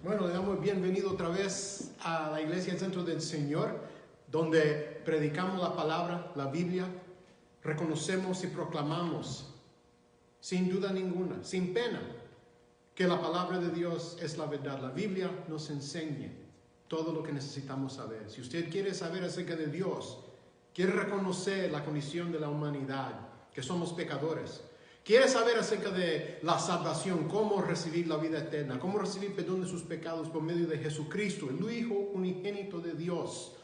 Bueno, le damos bienvenido otra vez a la Iglesia del Centro del Señor, donde predicamos la palabra, la Biblia, reconocemos y proclamamos, sin duda ninguna, sin pena, que la palabra de Dios es la verdad. La Biblia nos enseña todo lo que necesitamos saber. Si usted quiere saber acerca de Dios, quiere reconocer la condición de la humanidad, que somos pecadores, quiere saber acerca de la salvación, cómo recibir la vida eterna, cómo recibir perdón de sus pecados por medio de Jesucristo, el Hijo unigénito de Dios,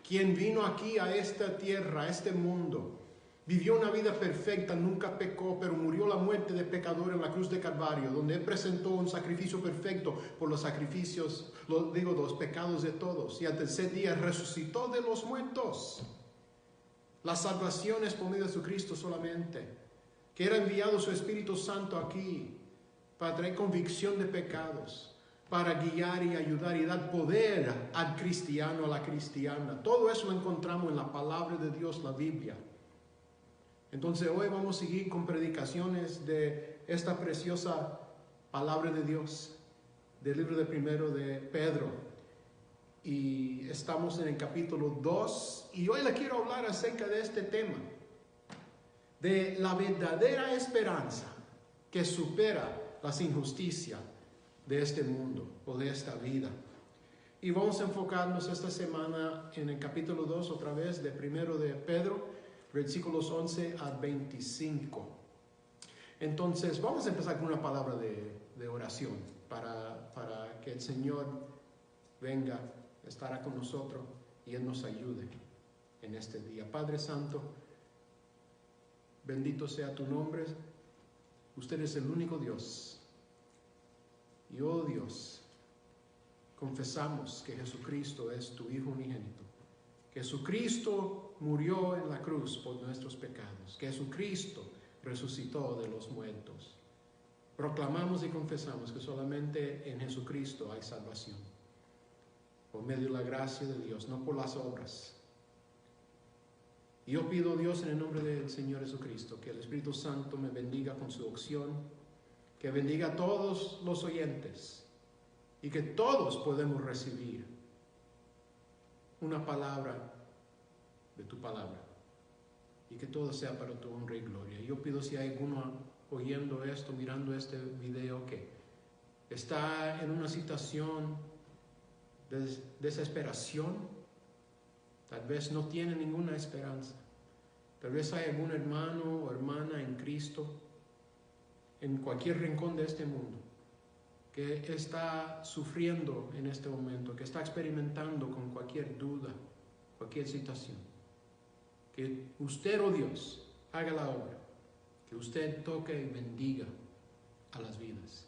quien vino aquí a esta tierra, a este mundo, vivió una vida perfecta, nunca pecó, pero murió la muerte de pecador en la cruz de Calvario, donde Él presentó un sacrificio perfecto por los sacrificios, los pecados de todos, y al tercer día resucitó de los muertos. La salvación es por medio de Jesucristo solamente, que era enviado su Espíritu Santo aquí para traer convicción de pecados, para guiar y ayudar y dar poder al cristiano, a la cristiana. Todo eso lo encontramos en la palabra de Dios, la Biblia. Entonces hoy vamos a seguir con predicaciones de esta preciosa palabra de Dios, del libro de primero de Pedro. Y estamos en el capítulo 2 y hoy le quiero hablar acerca de este tema, de la verdadera esperanza que supera las injusticias de este mundo o de esta vida. Y vamos a enfocarnos esta semana en el capítulo 2 otra vez de primero de Pedro, versículos 11 al 25. Entonces vamos a empezar con una palabra de oración para que el Señor venga, estará con nosotros y Él nos ayude en este día. Padre Santo, bendito sea tu nombre. Usted es el único Dios. Y oh Dios, confesamos que Jesucristo es tu Hijo unigénito. Que Jesucristo murió en la cruz por nuestros pecados. Que Jesucristo resucitó de los muertos. Proclamamos y confesamos que solamente en Jesucristo hay salvación. Por medio de la gracia de Dios, no por las obras. Y yo pido, Dios, en el nombre del Señor Jesucristo, que el Espíritu Santo me bendiga con su unción, que bendiga a todos los oyentes y que todos podemos recibir una palabra de tu palabra y que todo sea para tu honra y gloria. Yo pido, si hay alguno oyendo esto, mirando este video, que está en una situación de desesperación, tal vez no tiene ninguna esperanza. Tal vez hay algún hermano o hermana en Cristo, en cualquier rincón de este mundo, que está sufriendo en este momento, que está experimentando con cualquier duda, cualquier situación. Que usted, oh Dios, haga la obra. Que usted toque y bendiga a las vidas.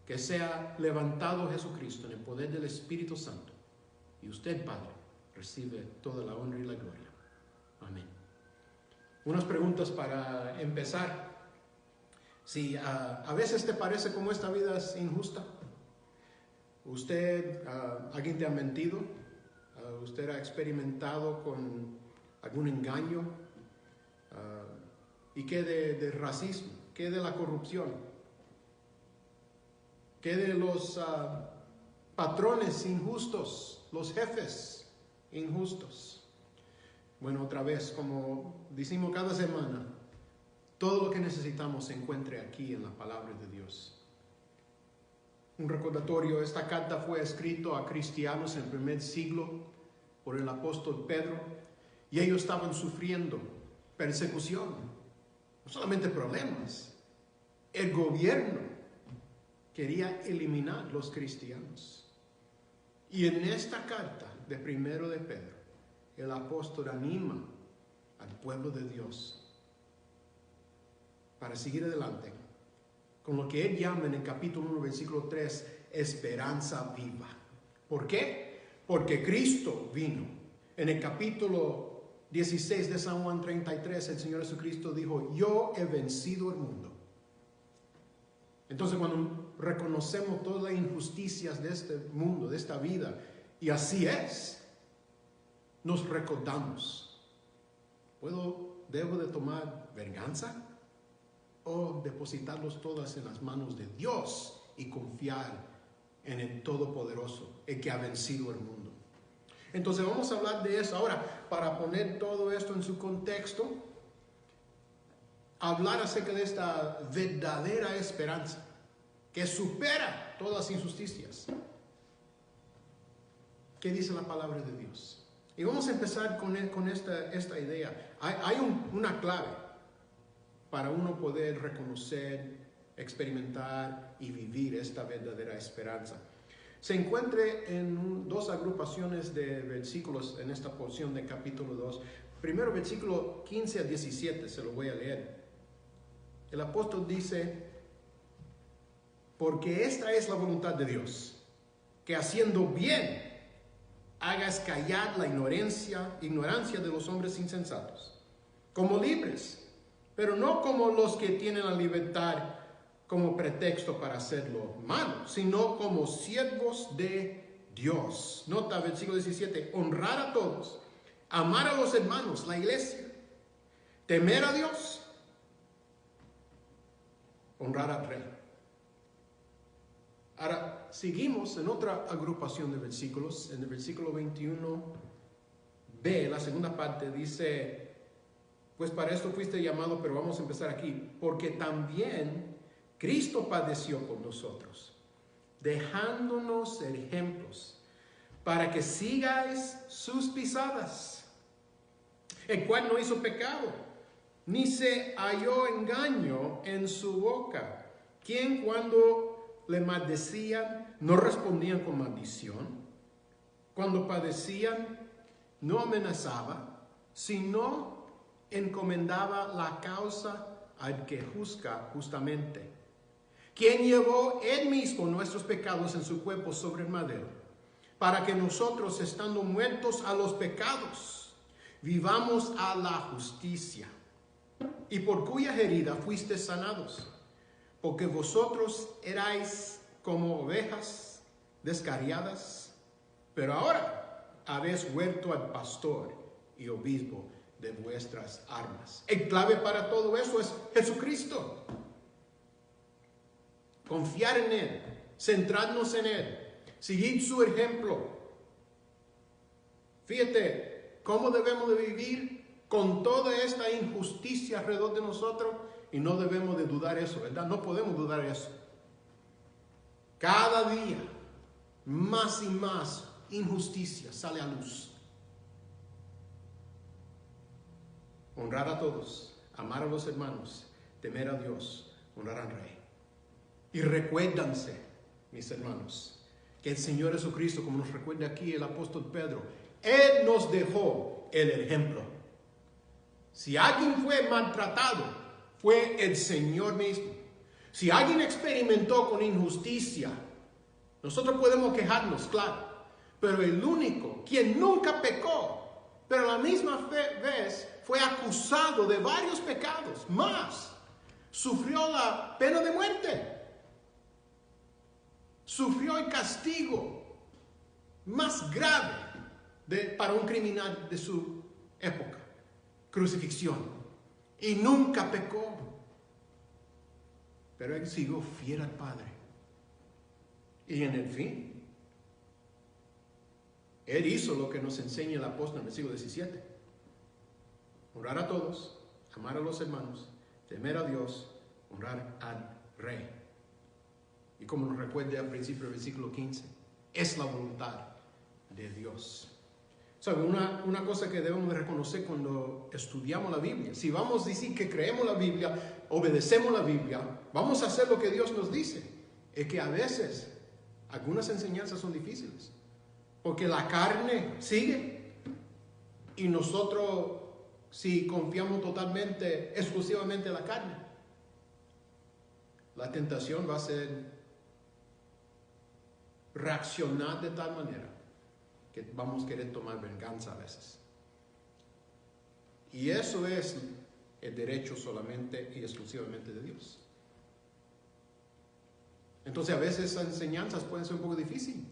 Que sea levantado Jesucristo en el poder del Espíritu Santo. Y usted, Padre, recibe toda la honra y la gloria. Amén. Unas preguntas para empezar. Si a veces te parece como esta vida es injusta, alguien te ha mentido, usted ha experimentado con algún engaño, y qué de racismo, qué de la corrupción, qué de los patrones injustos, los jefes injustos. Bueno, otra vez, como decimos cada semana, todo lo que necesitamos se encuentre aquí en la palabra de Dios. Un recordatorio: esta carta fue escrita a cristianos en el primer siglo por el apóstol Pedro, y ellos estaban sufriendo persecución, no solamente problemas. El gobierno quería eliminar los cristianos. Y en esta carta de primero de Pedro, el apóstol anima al pueblo de Dios para seguir adelante con lo que él llama en el capítulo 1, versículo 3, esperanza viva. ¿Por qué? Porque Cristo vino. En el capítulo 16 de San Juan 33, el Señor Jesucristo dijo: yo he vencido el mundo. Entonces, cuando reconocemos todas las injusticias de este mundo, de esta vida, y así es, nos recordamos: ¿debo de tomar venganza? ¿O depositarlos todas en las manos de Dios y confiar en el Todopoderoso, el que ha vencido el mundo. Entonces vamos a hablar de eso. Ahora, para poner todo esto en su contexto, hablar acerca de esta verdadera esperanza que supera todas las injusticias. ¿Qué dice la palabra de Dios? Y vamos a empezar con esta idea. Hay una clave para uno poder reconocer, experimentar y vivir esta verdadera esperanza. Se encuentra en dos agrupaciones de versículos en esta porción de capítulo 2. Primero, versículo 15 a 17, se lo voy a leer. El apóstol dice: porque esta es la voluntad de Dios, que haciendo bien hagas callar la ignorancia de los hombres insensatos, como libres, pero no como los que tienen la libertad como pretexto para hacer lo malo, sino como siervos de Dios. Nota versículo 17: honrar a todos, amar a los hermanos, la iglesia, temer a Dios, honrar al rey. Ahora, seguimos en otra agrupación de versículos. En el versículo 21b, la segunda parte, dice: pues para esto fuiste llamado, pero vamos a empezar aquí, porque también Cristo padeció por nosotros, dejándonos ejemplos, para que sigáis sus pisadas, el cual no hizo pecado, ni se halló engaño en su boca, quien cuando le maldecían no respondían con maldición, cuando padecían no amenazaba, sino encomendaba la causa al que juzga justamente, quien llevó él mismo nuestros pecados en su cuerpo sobre el madero, para que nosotros, estando muertos a los pecados, vivamos a la justicia, y por cuya herida fuisteis sanados, porque vosotros erais como ovejas descarriadas, pero ahora habéis vuelto al pastor y obispo de vuestras almas. El clave para todo eso es Jesucristo. Confiar en Él, centrarnos en Él, seguir su ejemplo. Fíjate cómo debemos de vivir con toda esta injusticia alrededor de nosotros, y no debemos de dudar eso, ¿verdad? No podemos dudar eso. Cada día más y más injusticia sale a luz. Honrar a todos, amar a los hermanos, temer a Dios, honrar al Rey. Y recuérdense, mis hermanos, que el Señor Jesucristo, como nos recuerda aquí el apóstol Pedro, Él nos dejó el ejemplo. Si alguien fue maltratado, fue el Señor mismo. Si alguien experimentó con injusticia, nosotros podemos quejarnos, claro, pero el único quien nunca pecó, pero a la misma vez fue acusado de varios pecados, más sufrió la pena de muerte, sufrió el castigo más grave para un criminal de su época, crucifixión, y nunca pecó, pero él siguió fiel al Padre. Y en el fin, él hizo lo que nos enseña el apóstol en el siglo XVII: honrar a todos, amar a los hermanos, temer a Dios, honrar al Rey. Y como nos recuerda al principio del versículo 15, es la voluntad de Dios. ¿Sabe? Una cosa que debemos de reconocer cuando estudiamos la Biblia: si vamos a decir que creemos la Biblia, obedecemos la Biblia, vamos a hacer lo que Dios nos dice, es que a veces algunas enseñanzas son difíciles, porque la carne sigue, y nosotros, si confiamos totalmente, exclusivamente en la carne, la tentación va a ser reaccionar de tal manera que vamos a querer tomar venganza a veces. Y eso es el derecho solamente y exclusivamente de Dios. Entonces a veces esas enseñanzas pueden ser un poco difíciles.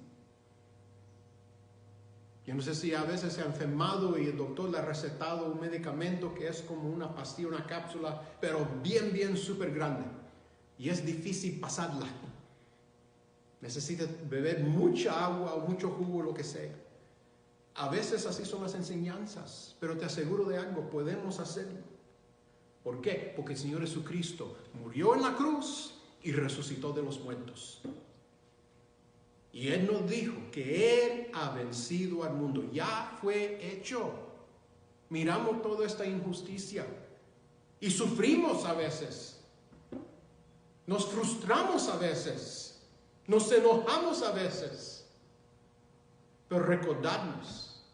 Yo no sé si a veces se ha enfermado y el doctor le ha recetado un medicamento que es como una pastilla, una cápsula, pero bien súper grande. Y es difícil pasarla. necesitas beber mucha agua o mucho jugo, lo que sea. A veces así son las enseñanzas, pero te aseguro de algo, podemos hacerlo. ¿Por qué? Porque el Señor Jesucristo murió en la cruz y resucitó de los muertos. Y Él nos dijo que Él ha vencido al mundo. Ya fue hecho. Miramos toda esta injusticia y sufrimos a veces. Nos frustramos a veces. Nos enojamos a veces. Pero recordarnos,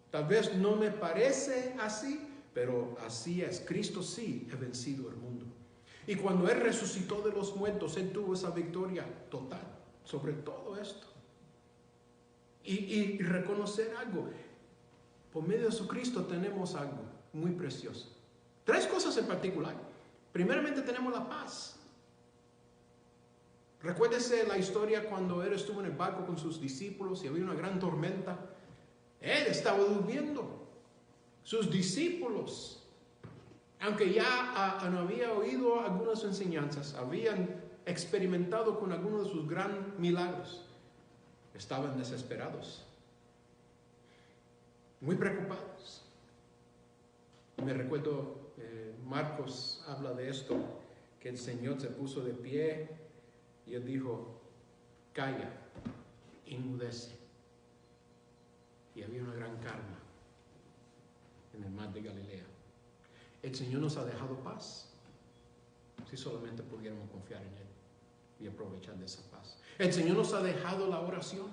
tal vez no me parece así, pero así es. Cristo sí ha vencido el mundo. Y cuando Él resucitó de los muertos, Él tuvo esa victoria total sobre todo esto. Y reconocer algo. Por medio de Jesucristo tenemos algo muy precioso. 3 cosas en particular. Primeramente tenemos la paz. Recuérdese la historia cuando Él estuvo en el barco con sus discípulos y había una gran tormenta. Él estaba durmiendo. Sus discípulos, aunque ya no había oído algunas enseñanzas, habían experimentado con algunos de sus grandes milagros, estaban desesperados, muy preocupados. Me recuerdo, Marcos habla de esto, que el Señor se puso de pie y Él dijo, calla, enmudece. Y había una gran calma en el mar de Galilea. El Señor nos ha dejado paz, si solamente pudiéramos confiar en Él y aprovechar de esa paz. El Señor nos ha dejado la oración.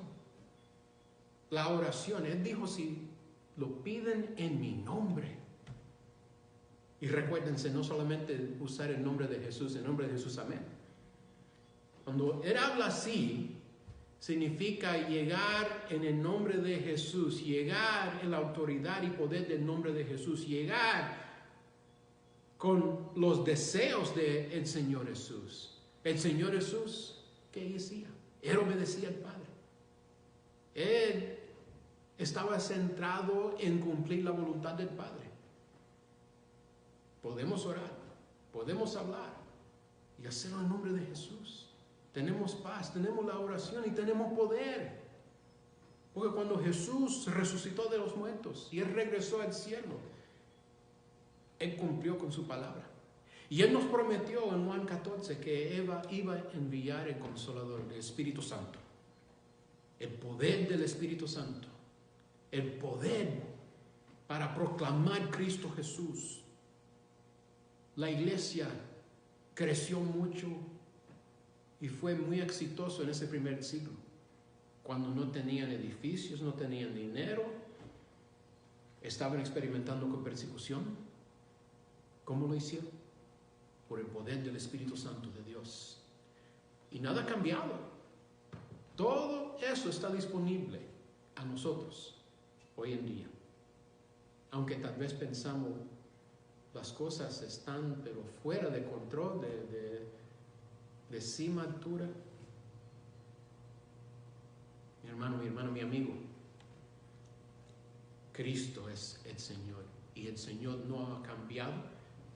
La oración, Él dijo, si lo piden en mi nombre. Y recuérdense, no solamente usar el nombre de Jesús, el nombre de Jesús, amén. Cuando Él habla así, significa llegar en el nombre de Jesús, llegar en la autoridad y poder del nombre de Jesús, llegar con los deseos del Señor Jesús. El Señor Jesús, ¿qué decía? Él obedecía al Padre. Él estaba centrado en cumplir la voluntad del Padre. Podemos orar, podemos hablar y hacerlo en nombre de Jesús. Tenemos paz, tenemos la oración y tenemos poder. Porque cuando Jesús resucitó de los muertos y Él regresó al cielo, Él cumplió con su palabra. Y Él nos prometió en Juan 14 que iba a enviar el Consolador, el Espíritu Santo. El poder del Espíritu Santo. El poder para proclamar Cristo Jesús. La iglesia creció mucho y fue muy exitoso en ese primer siglo. Cuando no tenían edificios, no tenían dinero, estaban experimentando con persecución. ¿Cómo lo hicieron? Por el poder del Espíritu Santo de Dios. Y nada ha cambiado. Todo eso está disponible a nosotros hoy en día. Aunque tal vez pensamos las cosas están pero fuera de control, de cima altura. Mi hermano, mi amigo, Cristo es el Señor y el Señor no ha cambiado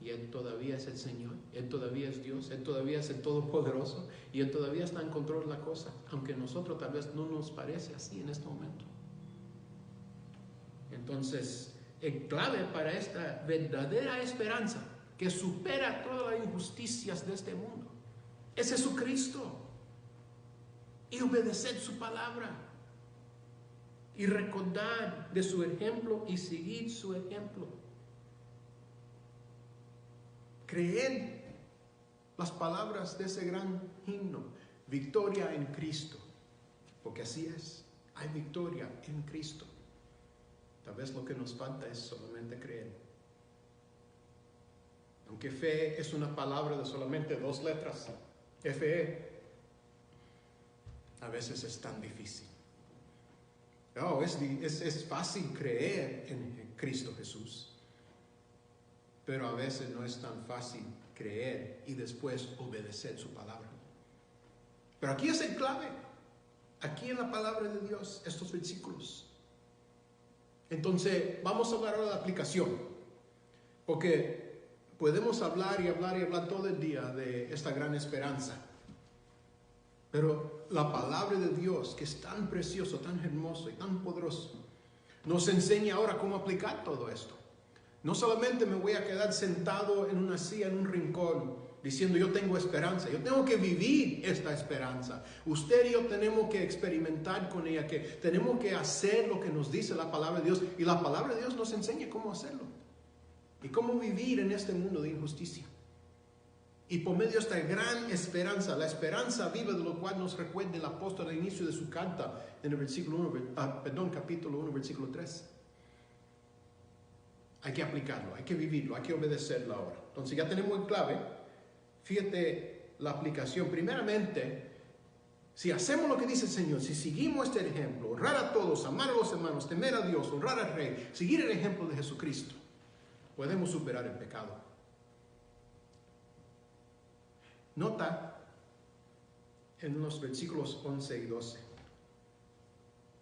y Él todavía es el Señor, Él todavía es Dios, Él todavía es el Todopoderoso y Él todavía está en control de la cosa, aunque a nosotros tal vez no nos parece así en este momento. Entonces, el clave para esta verdadera esperanza que supera todas las injusticias de este mundo es Jesucristo y obedecer su palabra y recordar de su ejemplo y seguir su ejemplo. Creer las palabras de ese gran himno, victoria en Cristo, porque así es, hay victoria en Cristo. Tal vez lo que nos falta es solamente creer. Aunque fe es una palabra de solamente 2 letras, F-E, a veces es tan difícil. No, es fácil creer en Cristo Jesús, pero a veces no es tan fácil creer y después obedecer su palabra. Pero aquí es el clave, aquí en la palabra de Dios, estos versículos. Entonces, vamos a hablar ahora de la aplicación, porque podemos hablar y hablar y hablar todo el día de esta gran esperanza. Pero la palabra de Dios, que es tan precioso, tan hermoso y tan poderoso, nos enseña ahora cómo aplicar todo esto. No solamente me voy a quedar sentado en una silla, en un rincón, diciendo yo tengo esperanza. Yo tengo que vivir esta esperanza. Usted y yo tenemos que experimentar con ella, que tenemos que hacer lo que nos dice la palabra de Dios. Y la palabra de Dios nos enseña cómo hacerlo. Y cómo vivir en este mundo de injusticia. Y por medio de esta gran esperanza, la esperanza viva de lo cual nos recuerda el apóstol al inicio de su carta, en el capítulo 1, versículo 3. Hay que aplicarlo, hay que vivirlo, hay que obedecerlo ahora. Entonces ya tenemos en clave, fíjate la aplicación. Primeramente, si hacemos lo que dice el Señor, si seguimos este ejemplo, honrar a todos, amar a los hermanos, temer a Dios, honrar al Rey, seguir el ejemplo de Jesucristo, podemos superar el pecado. Nota en los versículos 11 y 12.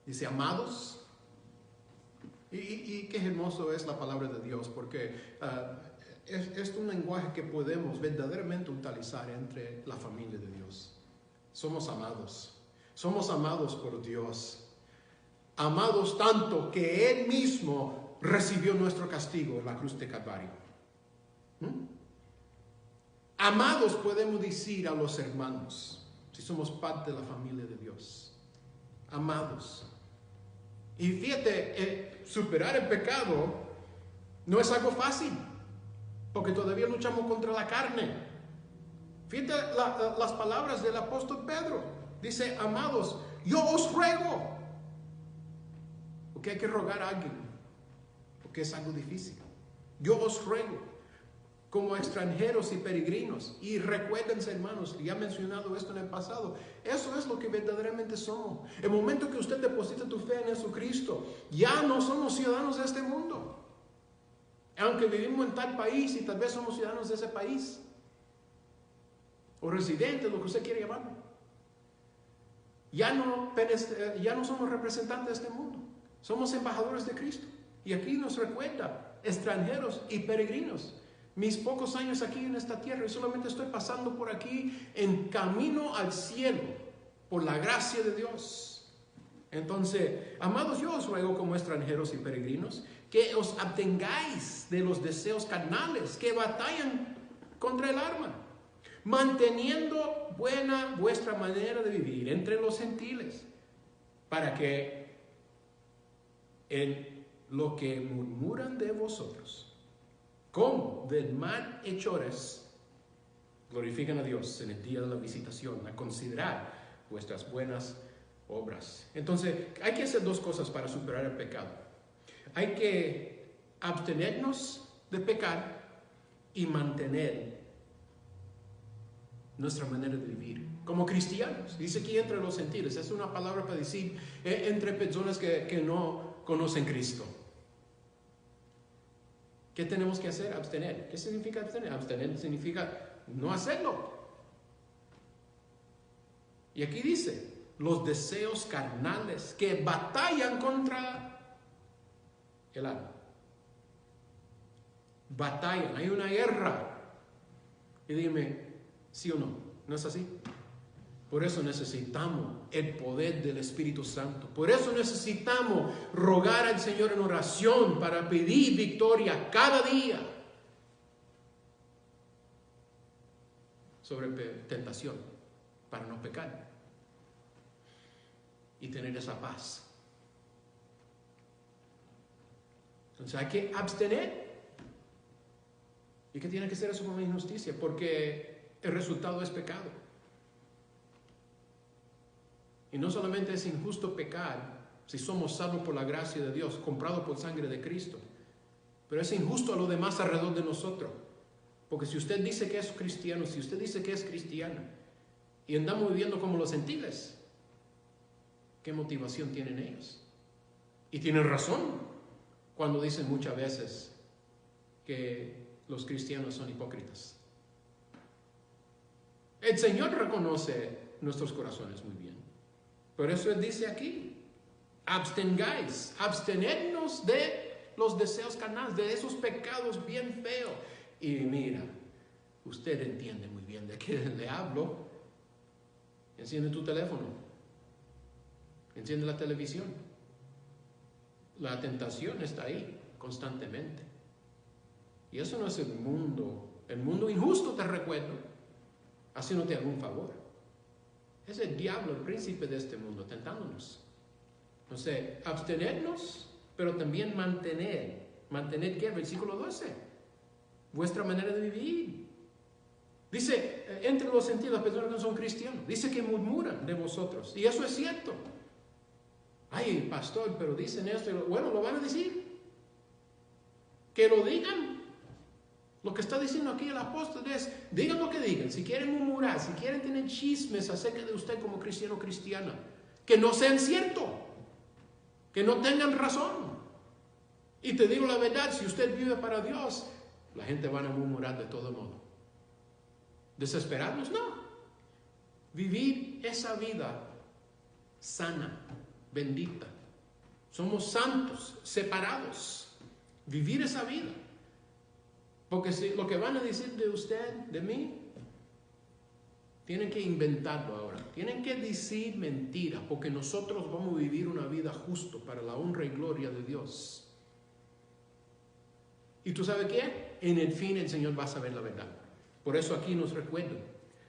Dice, amados, y qué hermoso es la palabra de Dios, porque es un lenguaje que podemos verdaderamente utilizar entre la familia de Dios. Somos amados por Dios, amados tanto que Él mismo recibió nuestro castigo en la cruz de Calvario. Amados podemos decir a los hermanos, si somos parte de la familia de Dios. Amados. Y fíjate, superar el pecado no es algo fácil, porque todavía luchamos contra la carne. Fíjate las palabras del apóstol Pedro. Dice, amados, yo os ruego. Porque hay que rogar a alguien, porque es algo difícil. Yo os ruego, como extranjeros y peregrinos. Y recuérdense, hermanos, ya he mencionado esto en el pasado, eso es lo que verdaderamente somos. El momento que usted deposita tu fe en Jesucristo, ya no somos ciudadanos de este mundo. Aunque vivimos en tal país y tal vez somos ciudadanos de ese país, o residentes, lo que usted quiera llamarlo. Ya no somos representantes de este mundo, somos embajadores de Cristo. Y aquí nos recuerda, extranjeros y peregrinos. Mis pocos años aquí en esta tierra, y solamente estoy pasando por aquí en camino al cielo, por la gracia de Dios. Entonces, amados, yo os ruego como extranjeros y peregrinos, que os abstengáis de los deseos carnales que batallan contra el alma, manteniendo buena vuestra manera de vivir entre los gentiles, para que en lo que murmuran de vosotros, como de malhechores, glorifican a Dios en el día de la visitación, a considerar vuestras buenas obras. Entonces, hay que hacer dos cosas para superar el pecado. Hay que abstenernos de pecar y mantener nuestra manera de vivir como cristianos. Dice aquí entre los gentiles, es una palabra para decir entre personas que no conocen Cristo. ¿Qué tenemos que hacer? Abstener. ¿Qué significa abstener? Abstener significa no hacerlo. Y aquí dice, los deseos carnales que batallan contra el alma. Batallan, hay una guerra. Y dime, ¿sí o no? ¿No es así? Por eso necesitamos el poder del Espíritu Santo. Por eso necesitamos rogar al Señor en oración para pedir victoria cada día sobre tentación, para no pecar y tener esa paz. Entonces hay que abstener. ¿Y qué tiene que ser eso con la injusticia? Porque el resultado es pecado. Y no solamente es injusto pecar si somos salvos por la gracia de Dios, comprados por sangre de Cristo, pero es injusto a los demás alrededor de nosotros. Porque si usted dice que es cristiano, si usted dice que es cristiana, y andamos viviendo como los gentiles, ¿qué motivación tienen ellos? Y tienen razón cuando dicen muchas veces que los cristianos son hipócritas. El Señor reconoce nuestros corazones muy bien. Por eso Él dice aquí, abstengáis, abstenernos de los deseos carnales, de esos pecados bien feos. Y mira, usted entiende muy bien de qué le hablo. En Enciende tu teléfono. Enciende la televisión. La tentación está ahí constantemente. Y eso no es el mundo injusto, te recuerdo, haciéndote algún favor. Es el diablo, el príncipe de este mundo, tentándonos. Entonces, abstenernos, pero también mantener. ¿Mantener qué? Versículo 12. Vuestra manera de vivir. Dice, entre los sentidos, las personas que no son cristianos, dice que murmuran de vosotros. Y eso es cierto. Ay, pastor, pero dicen esto. Bueno, lo van a decir. Que lo digan. Lo que está diciendo aquí el apóstol es, digan lo que digan. Si quieren murmurar, si quieren tener chismes acerca de usted como cristiano o cristiana, que no sean cierto. Que no tengan razón. Y te digo la verdad, si usted vive para Dios, la gente va a murmurar de todo modo. ¿Desesperarnos? No. Vivir esa vida sana, bendita. Somos santos, separados. Vivir esa vida. Porque si lo que van a decir de usted, de mí, tienen que inventarlo ahora. Tienen que decir mentiras, porque nosotros vamos a vivir una vida justa para la honra y gloria de Dios. ¿Y tú sabes qué? En el fin el Señor va a saber la verdad. Por eso aquí nos recuerdan,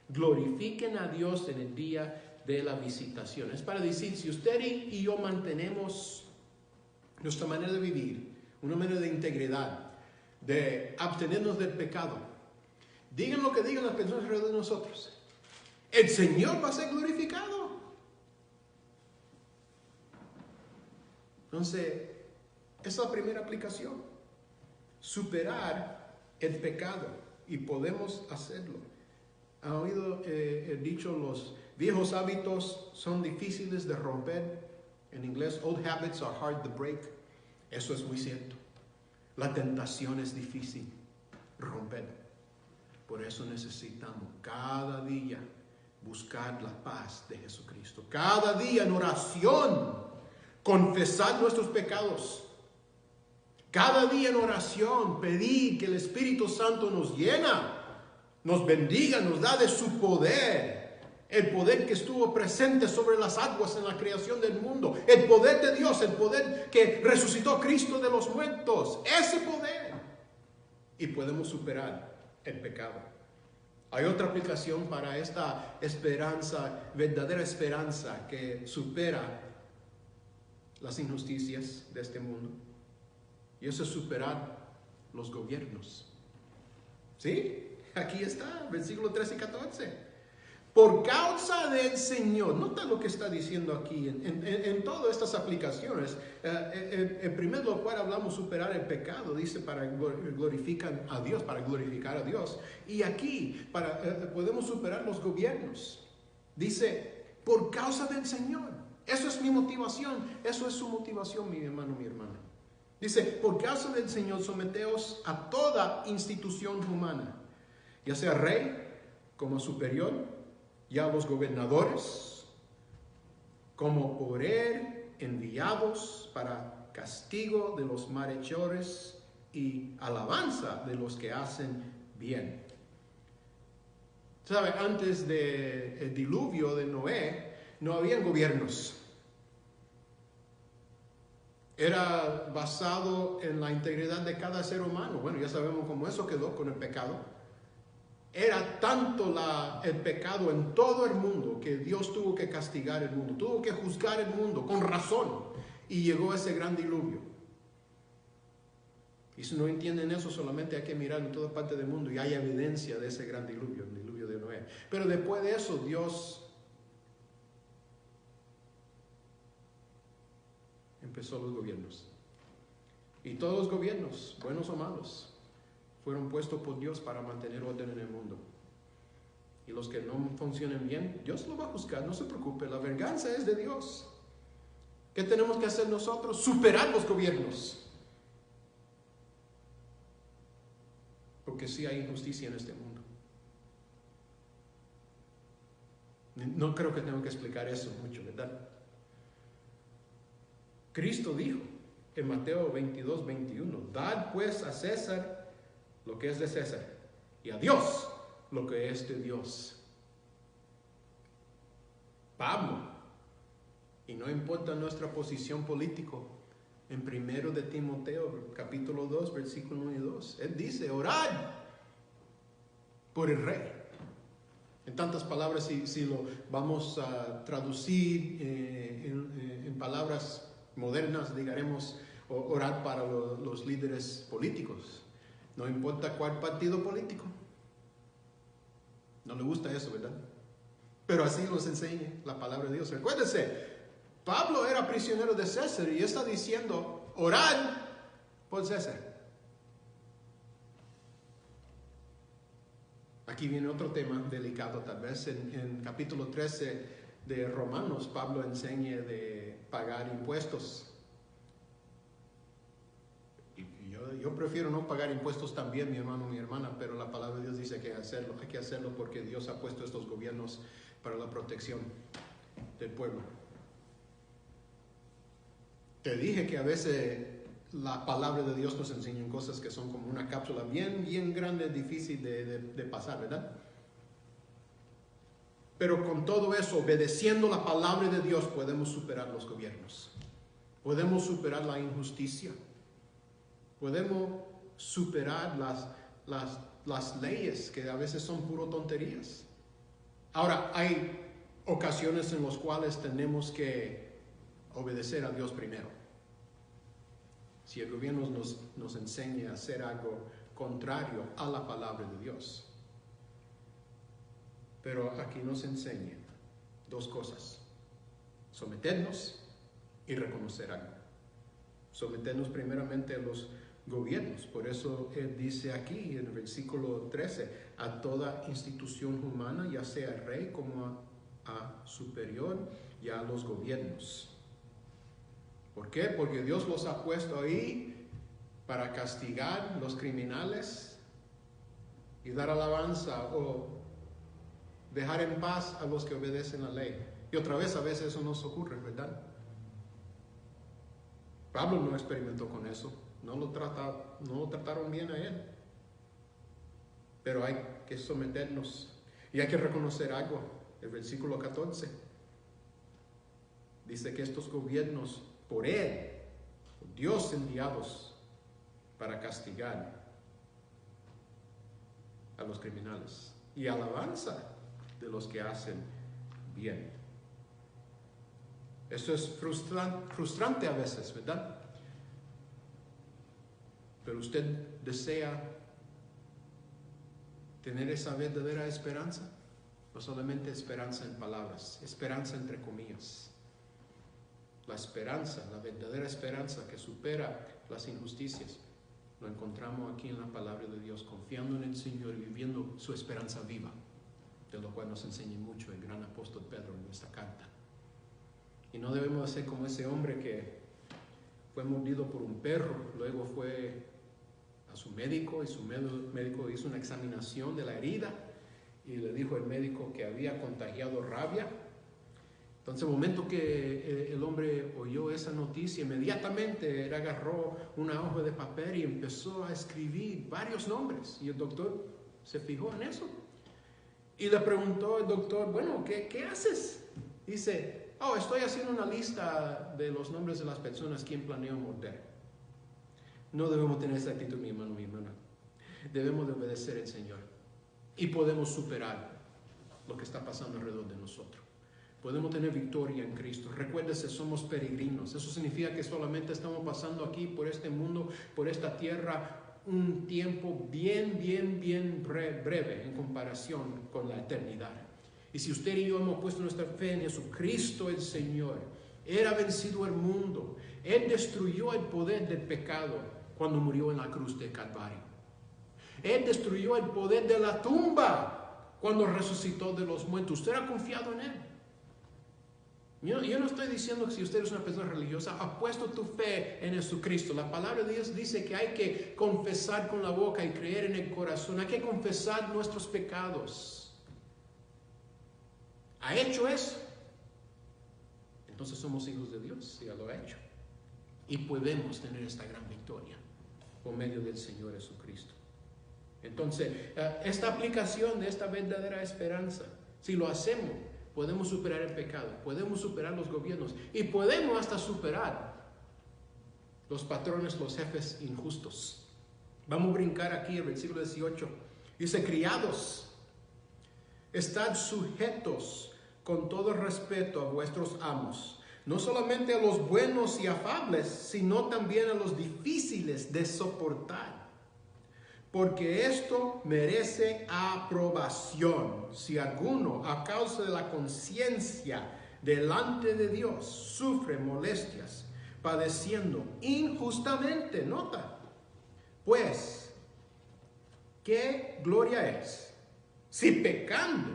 glorifiquen a Dios en el día de la visitación. Es para decir, si usted y yo mantenemos nuestra manera de vivir, una manera de integridad, de abstenernos del pecado, digan lo que digan las personas alrededor de nosotros, el Señor va a ser glorificado. Entonces, esa es la primera aplicación. Superar el pecado, y podemos hacerlo. ¿Han oído el dicho, los viejos hábitos son difíciles de romper? En inglés, old habits are hard to break. Eso es muy cierto. La tentación es difícil romper. Por eso necesitamos cada día buscar la paz de Jesucristo. Cada día en oración confesar nuestros pecados. Cada día en oración pedir que el Espíritu Santo nos llena, nos bendiga, nos da de su poder. El poder que estuvo presente sobre las aguas en la creación del mundo. El poder de Dios, el poder que resucitó a Cristo de los muertos. Ese poder. Y podemos superar el pecado. Hay otra aplicación para esta esperanza, verdadera esperanza que supera las injusticias de este mundo. Y eso es superar los gobiernos. ¿Sí? Aquí está, versículo 13 y 14. Por causa del Señor. Nota lo que está diciendo aquí en todas estas aplicaciones. En primer lugar hablamos superar el pecado. Dice para glorificar a Dios, para glorificar a Dios. Y aquí podemos superar los gobiernos. Dice, por causa del Señor. Eso es mi motivación. Eso es su motivación, mi hermano, mi hermana. Dice, por causa del Señor, someteos a toda institución humana, ya sea rey como superior, ya los gobernadores, como por él enviados para castigo de los malhechores y alabanza de los que hacen bien. ¿Sabe? Antes del diluvio de Noé, no habían gobiernos. Era basado en la integridad de cada ser humano. Bueno, ya sabemos cómo eso quedó con el pecado. Era tanto el pecado en todo el mundo que Dios tuvo que castigar el mundo, tuvo que juzgar el mundo con razón. Y llegó ese gran diluvio. Y si no entienden eso, solamente hay que mirar en toda parte del mundo y hay evidencia de ese gran diluvio, el diluvio de Noé. Pero después de eso, Dios empezó los gobiernos. Y todos los gobiernos, buenos o malos, fueron puestos por Dios para mantener orden en el mundo. Y los que no funcionen bien, Dios lo va a juzgar, no se preocupe, la venganza es de Dios. ¿Qué tenemos que hacer nosotros? Superar los gobiernos. Porque sí hay injusticia en este mundo. No creo que tengo que explicar eso mucho, ¿verdad? Cristo dijo en Mateo 22, 21, dad pues a César lo que es de César y a Dios lo que es de Dios. Pablo. Y no importa nuestra posición política. En 1 de Timoteo, capítulo 2, versículo 1 y 2. Él dice, orad por el rey. En tantas palabras, si lo vamos a traducir en palabras modernas, digaremos orar para los líderes políticos. No importa cuál partido político. No le gusta eso, ¿verdad? Pero así nos enseña la palabra de Dios. Recuérdese, Pablo era prisionero de César y está diciendo, orad por César. Aquí viene otro tema delicado, tal vez en capítulo 13 de Romanos, Pablo enseña de pagar impuestos. Y yo prefiero no pagar impuestos también, mi hermano, mi hermana, pero la palabra de Dios dice que hay que hacerlo porque Dios ha puesto estos gobiernos para la protección del pueblo. Te dije que a veces la palabra de Dios nos enseña cosas que son como una cápsula bien grande, difícil de pasar, ¿verdad? Pero con todo eso, obedeciendo la palabra de Dios, podemos superar los gobiernos. Podemos superar la injusticia. Podemos superar las leyes que a veces son puro tonterías. Ahora, hay ocasiones en las cuales tenemos que obedecer a Dios primero. Si el gobierno nos enseña a hacer algo contrario a la palabra de Dios. Pero aquí nos enseña dos cosas: someternos y reconocer algo. Someternos primeramente a los gobiernos. Por eso él dice aquí en el versículo 13, a toda institución humana, ya sea el rey como a superior y a los gobiernos. ¿Por qué? Porque Dios los ha puesto ahí para castigar los criminales y dar alabanza o dejar en paz a los que obedecen la ley. Y otra vez a veces eso nos ocurre, ¿verdad? Pablo no experimentó con eso. No lo trataron bien a él. Pero hay que someternos y hay que reconocer algo. El versículo 14 dice que estos gobiernos por él, por Dios enviados para castigar a los criminales y alabanza de los que hacen bien. Eso es frustrante a veces, ¿verdad? Pero usted desea tener esa verdadera esperanza, no solamente esperanza en palabras, esperanza entre comillas. La esperanza, la verdadera esperanza que supera las injusticias, lo encontramos aquí en la palabra de Dios, confiando en el Señor y viviendo su esperanza viva, de lo cual nos enseña mucho el gran apóstol Pedro en esta carta. Y no debemos ser como ese hombre que fue mordido por un perro, luego fue a su médico y su médico hizo una examinación de la herida y le dijo al médico que había contagiado rabia. Entonces, el momento que el hombre oyó esa noticia, inmediatamente él agarró una hoja de papel y empezó a escribir varios nombres. Y el doctor se fijó en eso. Y le preguntó al doctor, bueno, ¿qué haces? Dice, estoy haciendo una lista de los nombres de las personas quien planeo morder. No debemos tener esa actitud, mi hermano, mi hermana. Debemos de obedecer al Señor. Y podemos superar lo que está pasando alrededor de nosotros. Podemos tener victoria en Cristo. Recuérdese, somos peregrinos. Eso significa que solamente estamos pasando aquí por este mundo, por esta tierra, un tiempo bien breve en comparación con la eternidad. Y si usted y yo hemos puesto nuestra fe en Jesucristo el Señor, Él ha vencido el mundo. Él destruyó el poder del pecado cuando murió en la cruz de Calvario. Él destruyó el poder de la tumba cuando resucitó de los muertos. ¿Usted ha confiado en Él? Yo no estoy diciendo que si usted es una persona religiosa, ha puesto tu fe en Jesucristo. La palabra de Dios dice que hay que confesar con la boca y creer en el corazón. Hay que confesar nuestros pecados. ¿Ha hecho eso? Entonces somos hijos de Dios, ya lo ha hecho. Y podemos tener esta gran victoria por medio del Señor Jesucristo. Entonces, esta aplicación de esta verdadera esperanza, si lo hacemos, podemos superar el pecado, podemos superar los gobiernos y podemos hasta superar los patrones, los jefes injustos. Vamos a brincar aquí el versículo 18. Dice, criados, estad sujetos con todo respeto a vuestros amos, no solamente a los buenos y afables, sino también a los difíciles de soportar. Porque esto merece aprobación si alguno, a causa de la conciencia delante de Dios, sufre molestias, padeciendo injustamente. Nota, pues, ¿qué gloria es si pecando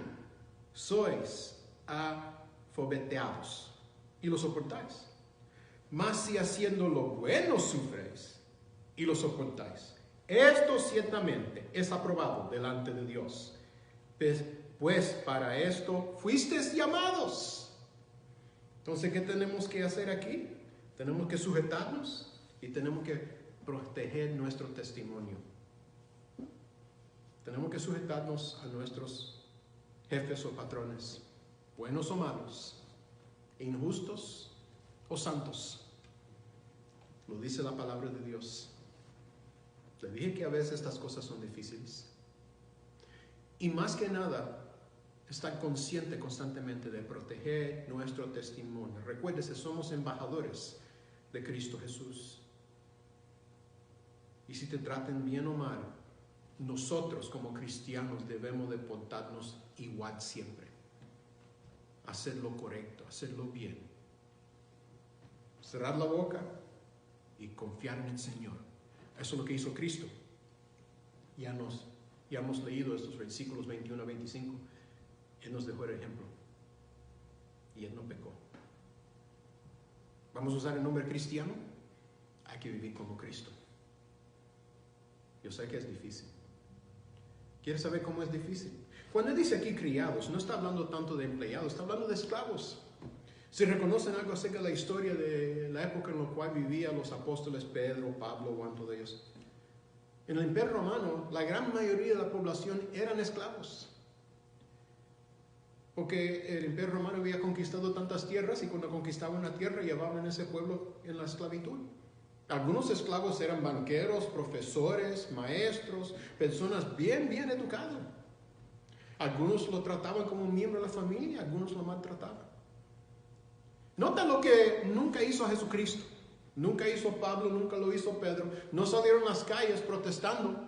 sois afobeteados y lo soportáis? Mas si haciendo lo bueno sufréis y lo soportáis, esto ciertamente es aprobado delante de Dios. Pues para esto fuisteis llamados. Entonces, ¿qué tenemos que hacer aquí? Tenemos que sujetarnos y tenemos que proteger nuestro testimonio. Tenemos que sujetarnos a nuestros jefes o patrones, buenos o malos, injustos o santos. Lo dice la palabra de Dios. Le dije que a veces estas cosas son difíciles. Y más que nada, estar consciente constantemente de proteger nuestro testimonio. Recuérdese, somos embajadores de Cristo Jesús. Y si te traten bien o mal, nosotros como cristianos debemos de portarnos igual siempre. Hacer lo correcto, hacerlo bien. Cerrar la boca y confiar en el Señor. Eso es lo que hizo Cristo. Ya hemos leído estos versículos 21 a 25. Él nos dejó el ejemplo. Y Él no pecó. ¿Vamos a usar el nombre cristiano? Hay que vivir como Cristo. Yo sé que es difícil. ¿Quieres saber cómo es difícil? Cuando Él dice aquí criados, no está hablando tanto de empleados, está hablando de esclavos. Si reconocen algo acerca de la historia de la época en la cual vivían los apóstoles Pedro, Pablo, cuanto de ellos. En el Imperio Romano, la gran mayoría de la población eran esclavos. Porque el Imperio Romano había conquistado tantas tierras y cuando conquistaban una tierra llevaban a ese pueblo en la esclavitud. Algunos esclavos eran banqueros, profesores, maestros, personas bien educadas. Algunos lo trataban como un miembro de la familia, algunos lo maltrataban. Nota lo que nunca hizo Jesucristo, nunca hizo Pablo, nunca lo hizo Pedro. No salieron a las calles protestando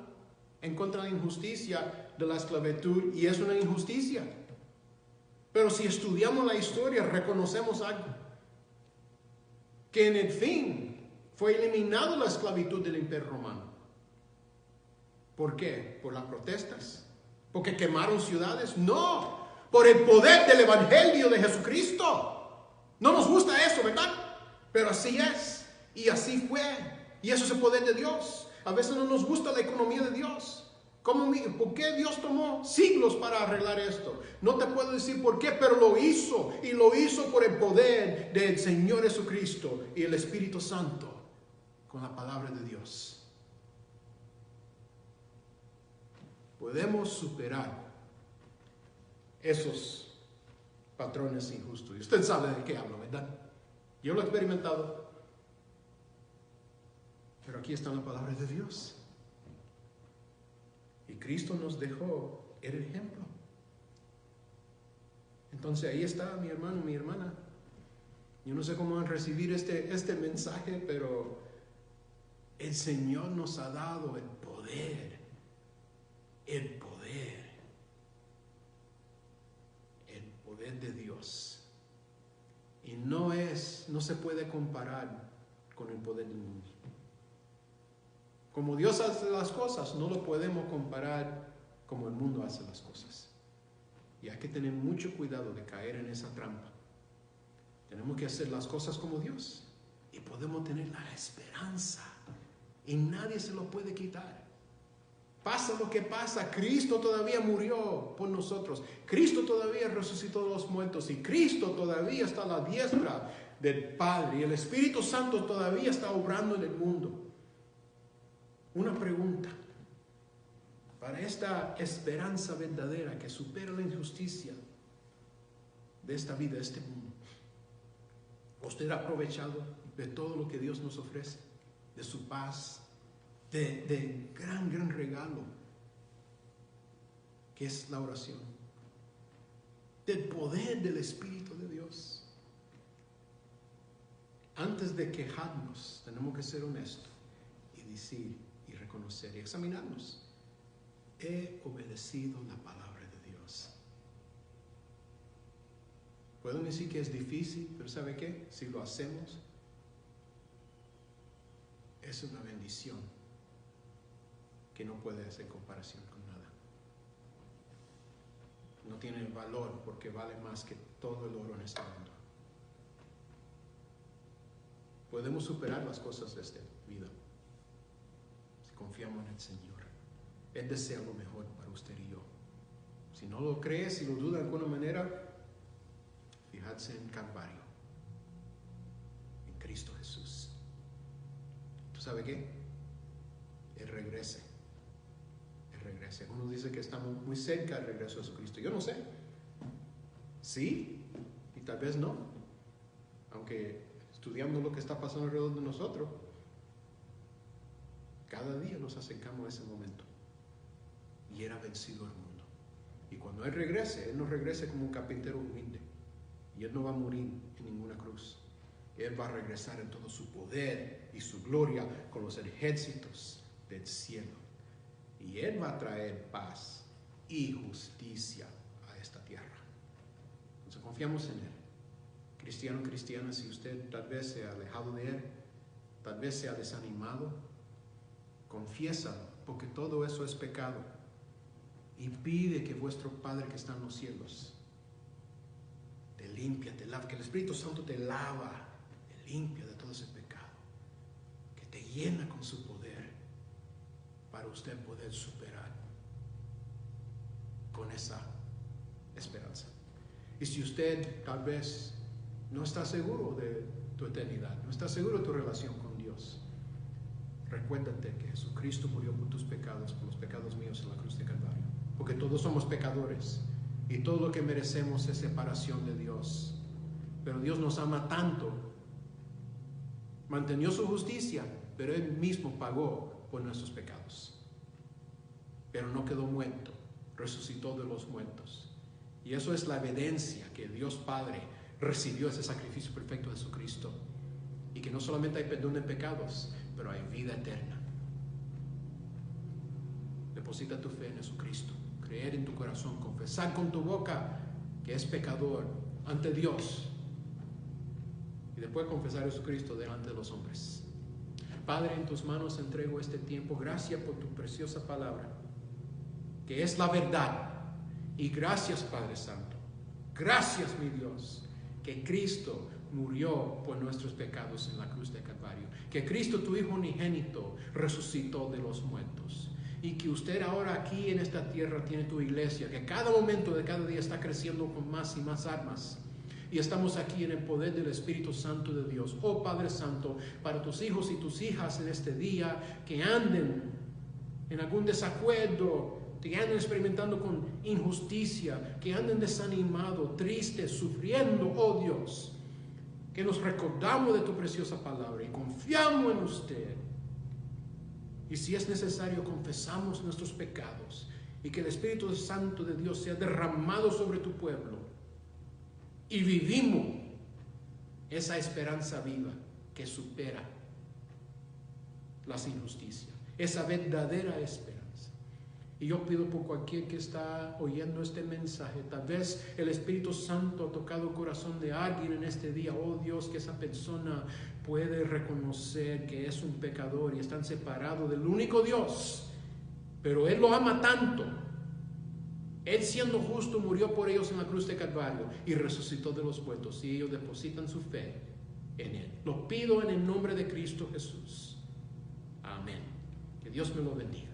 en contra de la injusticia de la esclavitud, y es una injusticia. Pero si estudiamos la historia, reconocemos algo. Que en el fin fue eliminada la esclavitud del Imperio Romano. ¿Por qué? ¿Por las protestas? ¿Porque quemaron ciudades? No, por el poder del Evangelio de Jesucristo. No nos gusta eso, ¿verdad? Pero así es, y así fue, y eso es el poder de Dios. A veces no nos gusta la economía de Dios. ¿Por qué Dios tomó siglos para arreglar esto? No te puedo decir por qué, pero lo hizo, y lo hizo por el poder del Señor Jesucristo y el Espíritu Santo, con la palabra de Dios. Podemos superar esos patrones injustos. Y usted sabe de qué hablo, ¿verdad? Yo lo he experimentado. Pero aquí está la palabra de Dios. Y Cristo nos dejó el ejemplo. Entonces ahí está, mi hermano, mi hermana. Yo no sé cómo van a recibir este mensaje, pero el Señor nos ha dado el poder. El poder de Dios. Y no se puede comparar con el poder del mundo. Como Dios hace las cosas, no lo podemos comparar como el mundo hace las cosas. Y hay que tener mucho cuidado de caer en esa trampa. Tenemos que hacer las cosas como Dios. Y podemos tener la esperanza. Y nadie se lo puede quitar. Pasa lo que pasa, Cristo todavía murió por nosotros. Cristo todavía resucitó de los muertos. Y Cristo todavía está a la diestra del Padre. Y el Espíritu Santo todavía está obrando en el mundo. Una pregunta. Para esta esperanza verdadera que supera la injusticia, de esta vida, de este mundo? ¿Usted ha aprovechado de todo lo que Dios nos ofrece? De su paz, de gran regalo que es la oración, del poder del Espíritu de Dios. Antes de quejarnos, tenemos que ser honestos y decir y reconocer y examinarnos. He obedecido la palabra de Dios. Puedo decir que es difícil, pero ¿sabe qué? Si lo hacemos, es una bendición que no puede hacer comparación con nada. No tiene valor porque vale más que todo el oro en este mundo. Podemos superar las cosas de esta vida si confiamos en el Señor. Él desea lo mejor para usted y yo. Si no lo cree, si lo duda de alguna manera, fíjate en Calvario, en Cristo Jesús. ¿Tú sabes qué? Él regrese. Él regrese. Algunos dicen que estamos muy cerca del regreso de Jesucristo. Yo no sé. Sí, y tal vez no. Aunque estudiando lo que está pasando alrededor de nosotros, cada día nos acercamos a ese momento. Y Él ha vencido al mundo. Y cuando Él regrese, Él no regrese como un carpintero humilde. Y Él no va a morir en ninguna cruz. Él va a regresar en todo su poder y su gloria con los ejércitos del cielo. Y Él va a traer paz y justicia a esta tierra. Entonces confiamos en Él. Cristiano, cristiana, si usted tal vez se ha alejado de Él, tal vez se ha desanimado, confiésalo, porque todo eso es pecado. Y pide que vuestro Padre que está en los cielos te limpia, te lava, que el Espíritu Santo te lava, te limpia de todo ese pecado, que te llena con su poder para usted poder superar con esa esperanza. Y si usted tal vez no está seguro de tu eternidad, no está seguro de tu relación con Dios, recuérdate que Jesucristo murió por tus pecados, por los pecados míos en la cruz de Calvario. Porque todos somos pecadores y todo lo que merecemos es separación de Dios. Pero Dios nos ama tanto, mantenió su justicia, pero Él mismo pagó por nuestros pecados. Pero no quedó muerto, resucitó de los muertos. Y eso es la evidencia que Dios Padre recibió ese sacrificio perfecto de Jesucristo. Y que no solamente hay perdón de pecados, pero hay vida eterna. Deposita tu fe en Jesucristo. Creer en tu corazón, confesar con tu boca que es pecador ante Dios y después confesar a Jesucristo delante de los hombres. Padre, en tus manos entrego este tiempo. Gracias por tu preciosa palabra, que es la verdad. Y gracias, Padre Santo. Gracias, mi Dios, que Cristo murió por nuestros pecados en la cruz de Calvario. Que Cristo, tu Hijo unigénito, resucitó de los muertos. Y que usted ahora aquí en esta tierra tiene tu iglesia, que cada momento de cada día está creciendo con más y más armas. Y estamos aquí en el poder del Espíritu Santo de Dios. Oh Padre Santo, para tus hijos y tus hijas en este día que anden en algún desacuerdo, que anden experimentando con injusticia, que anden desanimados, tristes, sufriendo, oh Dios, que nos recordamos de tu preciosa palabra y confiamos en usted. Y si es necesario, confesamos nuestros pecados y que el Espíritu Santo de Dios sea derramado sobre tu pueblo y vivimos esa esperanza viva que supera las injusticias, esa verdadera esperanza. Y yo pido por cualquier que está oyendo este mensaje, tal vez el Espíritu Santo ha tocado el corazón de alguien en este día. Oh Dios, que esa persona puede reconocer que es un pecador y están separados del único Dios, pero Él lo ama tanto. Él, siendo justo, murió por ellos en la cruz de Calvario y resucitó de los muertos, y ellos depositan su fe en Él. Lo pido en el nombre de Cristo Jesús. Amén. Que Dios me lo bendiga.